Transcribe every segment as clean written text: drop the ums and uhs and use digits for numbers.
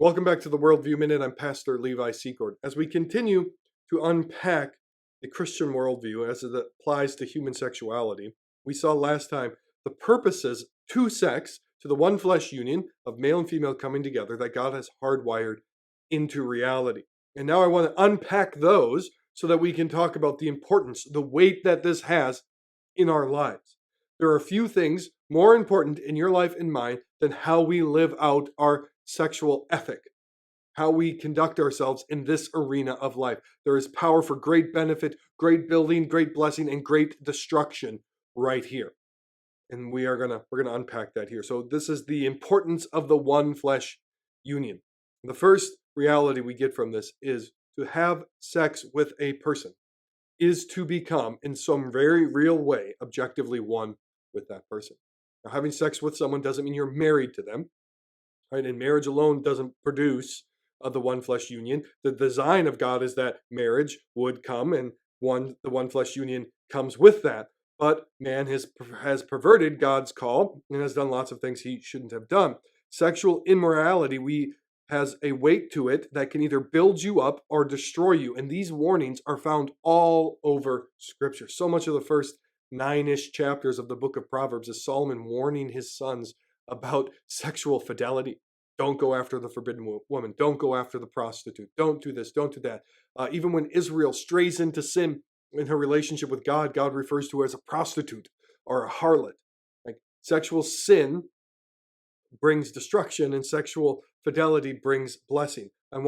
Welcome back to the Worldview Minute. I'm Pastor Levi Secord. As we continue to unpack the Christian worldview as it applies to human sexuality, we saw last time the purposes to sex, to the one flesh union of male and female coming together that God has hardwired into reality. And now I want to unpack those so that we can talk about the importance, the weight that this has in our lives. There are a few things more important in your life and mine than how we live out our sexual ethic, how we conduct ourselves in this arena of life. There is power for great benefit, great building, great blessing, and great destruction right here. And we're gonna unpack that here. So this is the importance of the one flesh union. The first reality we get from this is to have sex with a person is to become, in some very real way, objectively one with that person. Now, having sex with someone doesn't mean you're married to them, right? And marriage alone doesn't produce the one flesh union. The design of God is that marriage would come, and the one flesh union comes with that. But man has perverted God's call and has done lots of things he shouldn't have done. Sexual immorality has a weight to it that can either build you up or destroy you. And these warnings are found all over Scripture. So much of the first 9-ish chapters of the book of Proverbs is Solomon warning his sons about sexual fidelity. Don't go after the forbidden woman. Don't go after the prostitute. Don't do this. Don't do that. Even when Israel strays into sin in her relationship with God, God refers to her as a prostitute or a harlot. Like, sexual sin brings destruction and sexual fidelity brings blessing. And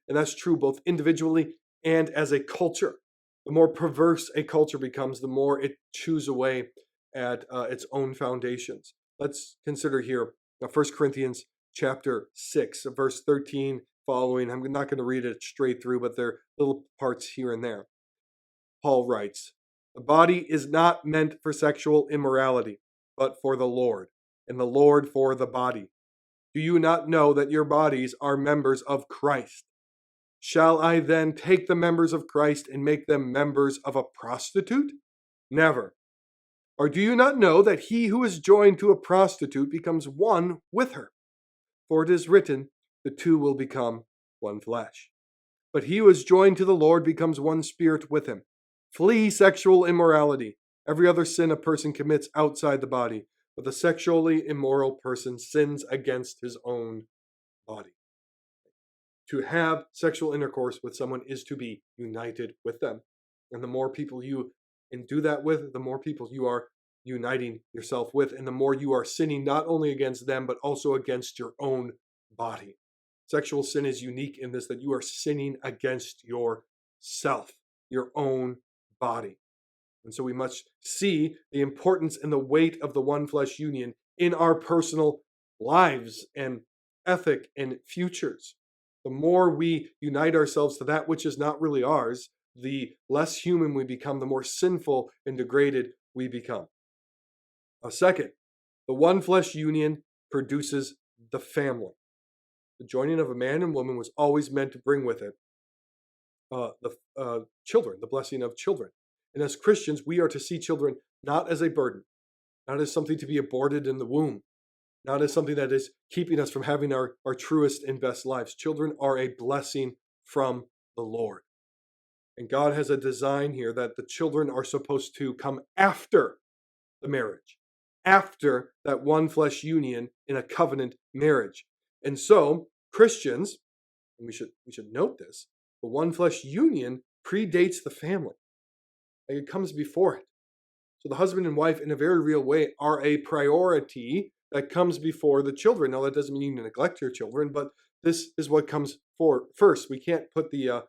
that's true both individually and as a culture. The more perverse a culture becomes, the more it chews away at its own foundations. Let's consider here 1 Corinthians chapter 6, verse 13 following. I'm not going to read it straight through, but there are little parts here and there. Paul writes, "The body is not meant for sexual immorality, but for the Lord, and the Lord for the body. Do you not know that your bodies are members of Christ? Shall I then take the members of Christ and make them members of a prostitute? Never. Or do you not know that he who is joined to a prostitute becomes one with her? For it is written, the two will become one flesh. But he who is joined to the Lord becomes one spirit with him. Flee sexual immorality. Every other sin a person commits outside the body, but the sexually immoral person sins against his own body." To have sexual intercourse with someone is to be united with them. And the more people you do that with, the more people you are uniting yourself with, and the more you are sinning not only against them, but also against your own body. Sexual sin is unique in this, that you are sinning against yourself, your own body. And so we must see the importance and the weight of the one flesh union in our personal lives and ethic and futures. The more we unite ourselves to that which is not really ours, the less human we become, the more sinful and degraded we become. Second, the one flesh union produces the family. The joining of a man and woman was always meant to bring with it the children, the blessing of children. And as Christians, we are to see children not as a burden, not as something to be aborted in the womb, not as something that is keeping us from having our truest and best lives. Children are a blessing from the Lord. And God has a design here that the children are supposed to come after the marriage, after that one flesh union in a covenant marriage. And so Christians, and we should note this, the one flesh union predates the family. Like, it comes before it. So the husband and wife, in a very real way, are a priority that comes before the children. Now, that doesn't mean you neglect your children, but this is what comes first. We can't put the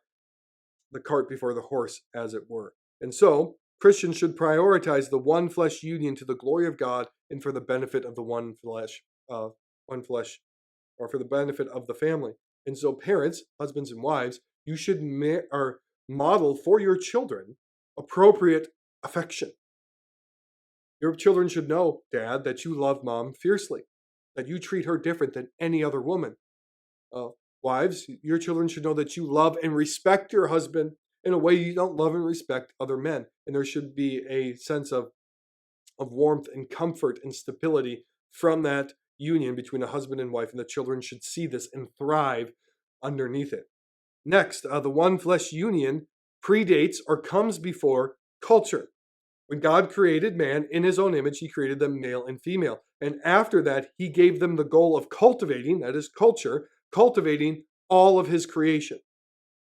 cart before the horse, as it were. And so Christians should prioritize the one flesh union to the glory of God and for the benefit of the one flesh, or for the benefit of the family. And so parents, husbands and wives, you should model for your children appropriate affection. Your children should know, Dad, that you love Mom fiercely, that you treat her different than any other woman. Wives, your children should know that you love and respect your husband in a way you don't love and respect other men. And there should be a sense of warmth and comfort and stability from that union between a husband and wife, and the children should see this and thrive underneath it. Next, the one flesh union predates or comes before culture. When God created man in his own image, he created them male and female. And after that, he gave them the goal of cultivating, that is culture, cultivating all of his creation.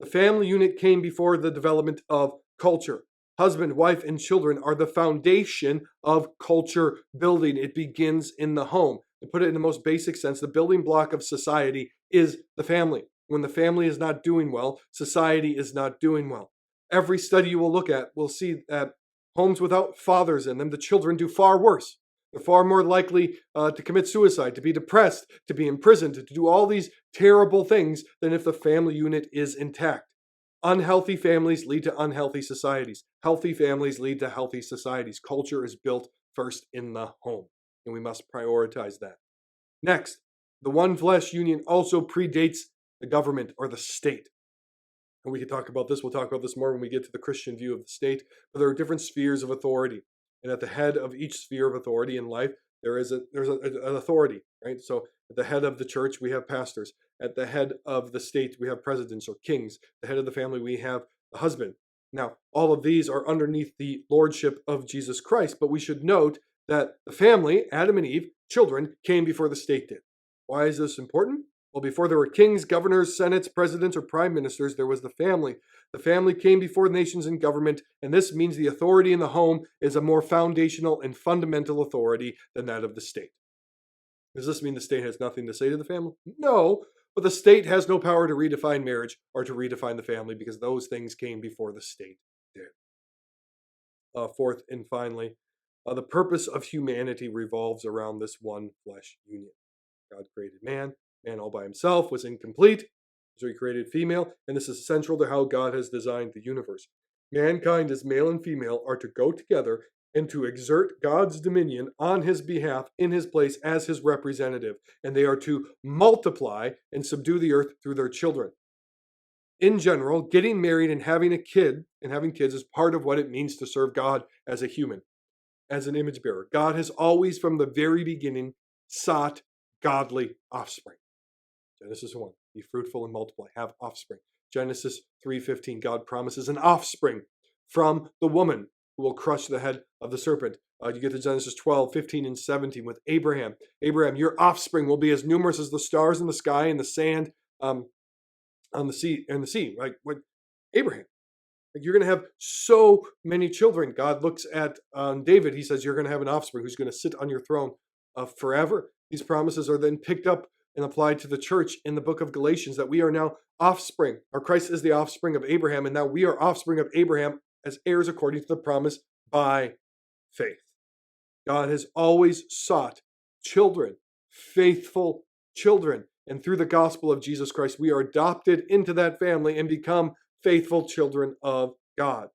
The family unit came before the development of culture. Husband, wife, and children are the foundation of culture building. It begins in the home. To put it in the most basic sense, the building block of society is the family. When the family is not doing well, society is not doing well. Every study you will look at will see that homes without fathers in them, the children do far worse. They're far more likely to commit suicide, to be depressed, to be imprisoned, to do all these terrible things than if the family unit is intact. Unhealthy families lead to unhealthy societies. Healthy families lead to healthy societies. Culture is built first in the home, and we must prioritize that. Next, the one flesh union also predates the government or the state. And we can talk about this, we'll talk about this more when we get to the Christian view of the state, but there are different spheres of authority. And at the head of each sphere of authority in life, there's an authority, right? So at the head of the church, we have pastors. At the head of the state, we have presidents or kings. The head of the family, we have the husband. Now, all of these are underneath the lordship of Jesus Christ, but we should note that the family, Adam and Eve, children, came before the state did. Why is this important? Well, before there were kings, governors, senates, presidents, or prime ministers, there was the family. The family came before nations and government, and this means the authority in the home is a more foundational and fundamental authority than that of the state. Does this mean the state has nothing to say to the family? No, but the state has no power to redefine marriage or to redefine the family because those things came before the state did. Fourth and finally, the purpose of humanity revolves around this one flesh union. God created man. Man all by himself was incomplete, so he created female, and this is central to how God has designed the universe. Mankind as male and female are to go together and to exert God's dominion on his behalf in his place as his representative, and they are to multiply and subdue the earth through their children. In general, getting married and having a kid and having kids is part of what it means to serve God as a human, as an image bearer. God has always, from the very beginning, sought godly offspring. Genesis 1, be fruitful and multiply, have offspring. Genesis 3:15, God promises an offspring from the woman who will crush the head of the serpent. You get to Genesis 12:15 and 17 with Abraham. Abraham, your offspring will be as numerous as the stars in the sky and the sand on the sea. Right? What Abraham? You're going to have so many children. God looks at David. He says, you're going to have an offspring who's going to sit on your throne forever. These promises are then picked up and applied to the church in the book of Galatians, that we are now offspring. Our Christ is the offspring of Abraham, and now we are offspring of Abraham as heirs according to the promise by faith. God has always sought children, faithful children, and through the gospel of Jesus Christ, we are adopted into that family and become faithful children of God.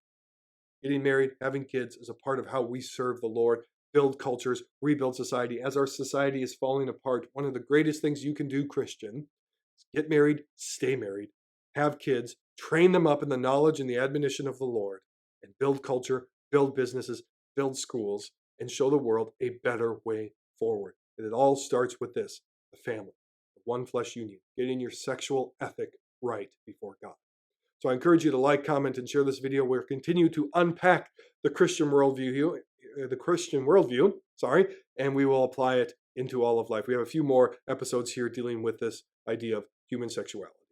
Getting married, having kids is a part of how we serve the Lord, build cultures, rebuild society. As our society is falling apart, one of the greatest things you can do, Christian, is get married, stay married, have kids, train them up in the knowledge and the admonition of the Lord, and build culture, build businesses, build schools, and show the world a better way forward. And it all starts with this, the family, the one flesh union, getting your sexual ethic right before God. So I encourage you to like, comment, and share this video. We'll continue to unpack the Christian worldview, and we will apply it into all of life. We have a few more episodes here dealing with this idea of human sexuality.